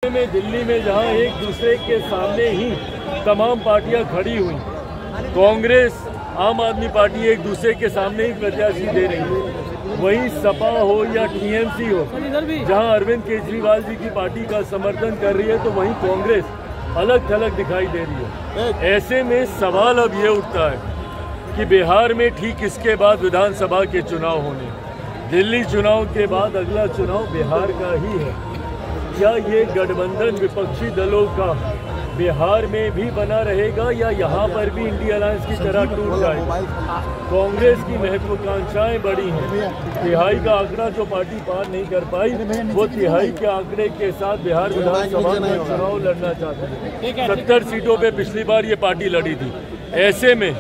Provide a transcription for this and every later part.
में दिल्ली में जहां एक दूसरे के सामने ही तमाम पार्टियां खड़ी हुई, कांग्रेस आम आदमी पार्टी एक दूसरे के सामने ही प्रत्याशी दे रही है, वहीं सपा हो या टीएमसी हो, जहां अरविंद केजरीवाल जी की पार्टी का समर्थन कर रही है तो वहीं कांग्रेस अलग थलग दिखाई दे रही है। ऐसे में सवाल अब ये उठता है कि बिहार में ठीक इसके बाद विधानसभा के चुनाव होने, दिल्ली चुनाव के बाद अगला चुनाव बिहार का ही है। क्या ये गठबंधन विपक्षी दलों का बिहार में भी बना रहेगा या यहाँ पर भी इंडिया अलायंस की तरह टूट जाएगा? कांग्रेस की महत्वाकांक्षाएं बड़ी हैं। तिहाई का आंकड़ा जो पार्टी पार नहीं कर पाई, वो तिहाई के आंकड़े के साथ बिहार विधानसभा में चुनाव लड़ना चाहती है। 70 सीटों पे पिछली बार ये पार्टी लड़ी थी। ऐसे में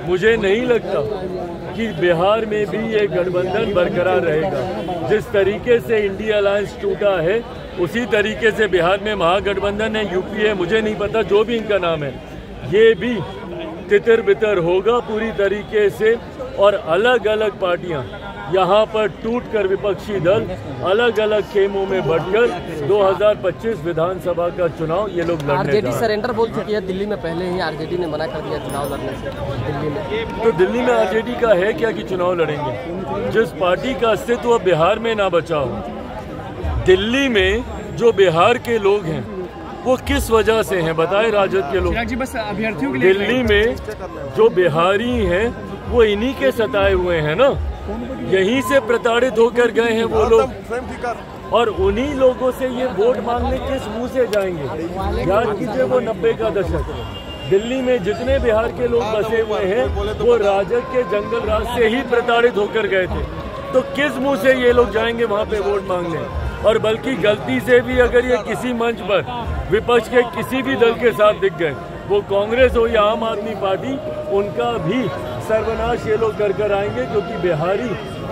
मुझे नहीं लगता कि बिहार में भी ये गठबंधन बरकरार रहेगा। जिस तरीके से इंडिया अलायंस टूटा है उसी तरीके से बिहार में महागठबंधन है, यूपी है, मुझे नहीं पता, जो भी इनका नाम है, ये भी तितर बितर होगा पूरी तरीके से। और अलग अलग पार्टियां यहाँ पर टूटकर विपक्षी दल अलग अलग खेमों में बढ़कर 2025 विधानसभा का चुनाव ये लोग लड़ने। आरजेडी सरेंडर बोल चुकी है दिल्ली में, पहले ही आरजेडी ने मना कर दिया चुनाव लड़ने से दिल्ली में। तो दिल्ली में आरजेडी का है क्या कि चुनाव लड़ेंगे? जिस पार्टी का अस्तित्व बिहार में ना बचा हो, दिल्ली में जो बिहार के लोग हैं वो किस वजह से हैं बताए? राजद के लोग जी बस अभ्यर्थियों के लिए दिल्ली में जो बिहारी हैं वो इन्हीं के सताए हुए हैं ना, यहीं से प्रताड़ित होकर गए हैं वो लोग, और उन्हीं लोगों से ये वोट मांगने किस मुंह से जाएंगे? याद कीजिए वो 90 का दशक, दिल्ली में जितने बिहार के लोग बसे हुए हैं वो राजद के जंगल राज से ही प्रताड़ित होकर गए थे। तो किस मुंह से ये लोग जाएंगे वहाँ पे वोट मांगने? और बल्कि गलती से भी अगर ये किसी मंच पर विपक्ष के किसी भी दल के साथ दिख गए, वो कांग्रेस हो या आम आदमी पार्टी, उनका भी सर्वनाश ये लोग कर आएंगे, क्योंकि बिहारी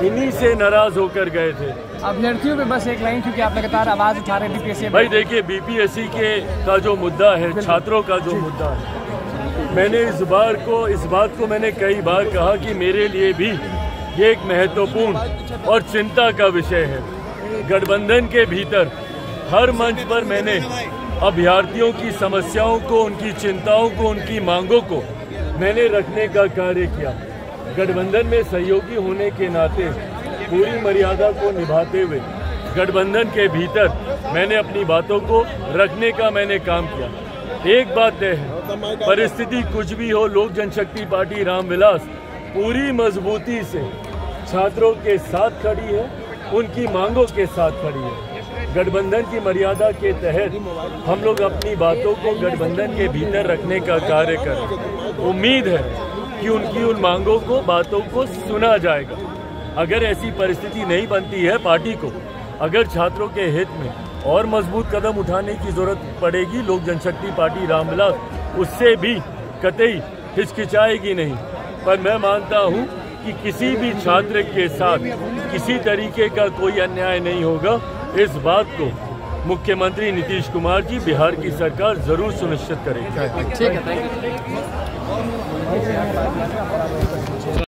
इन्हीं से नाराज होकर गए थे। अभ्यर्थियों पे बस एक लाइन, क्योंकि आप लगातार आवाज उठा रहे बीपीएससी। भाई देखिए, बीपीएससी का जो मुद्दा है, छात्रों का जो मुद्दा है, मैंने इस बात को मैंने कई बार कहा कि मेरे लिए भी ये एक महत्वपूर्ण और चिंता का विषय है। गठबंधन के भीतर हर मंच पर मैंने अभ्यर्थियों की समस्याओं को, उनकी चिंताओं को, उनकी मांगों को मैंने रखने का कार्य किया। गठबंधन में सहयोगी होने के नाते पूरी मर्यादा को निभाते हुए गठबंधन के भीतर मैंने अपनी बातों को रखने का मैंने काम किया। एक बात तय है, परिस्थिति कुछ भी हो, लोक जनशक्ति पार्टी रामविलास पूरी मजबूती से छात्रों के साथ खड़ी है, उनकी मांगों के साथ खड़ी है। गठबंधन की मर्यादा के तहत हम लोग अपनी बातों को गठबंधन के भीतर रखने का कार्य करें। उम्मीद है कि उनकी उन मांगों को, बातों को सुना जाएगा। अगर ऐसी परिस्थिति नहीं बनती है पार्टी को, अगर छात्रों के हित में और मजबूत कदम उठाने की जरूरत पड़ेगी, लोक जनशक्ति पार्टी रामविलास उससे भी कतई हिचकिचाएगी नहीं। पर मैं मानता हूँ कि किसी भी छात्र के साथ किसी तरीके का कोई अन्याय नहीं होगा। इस बात को मुख्यमंत्री नीतीश कुमार जी, बिहार की सरकार जरूर सुनिश्चित करेगी। ठीक है, थैंक यू।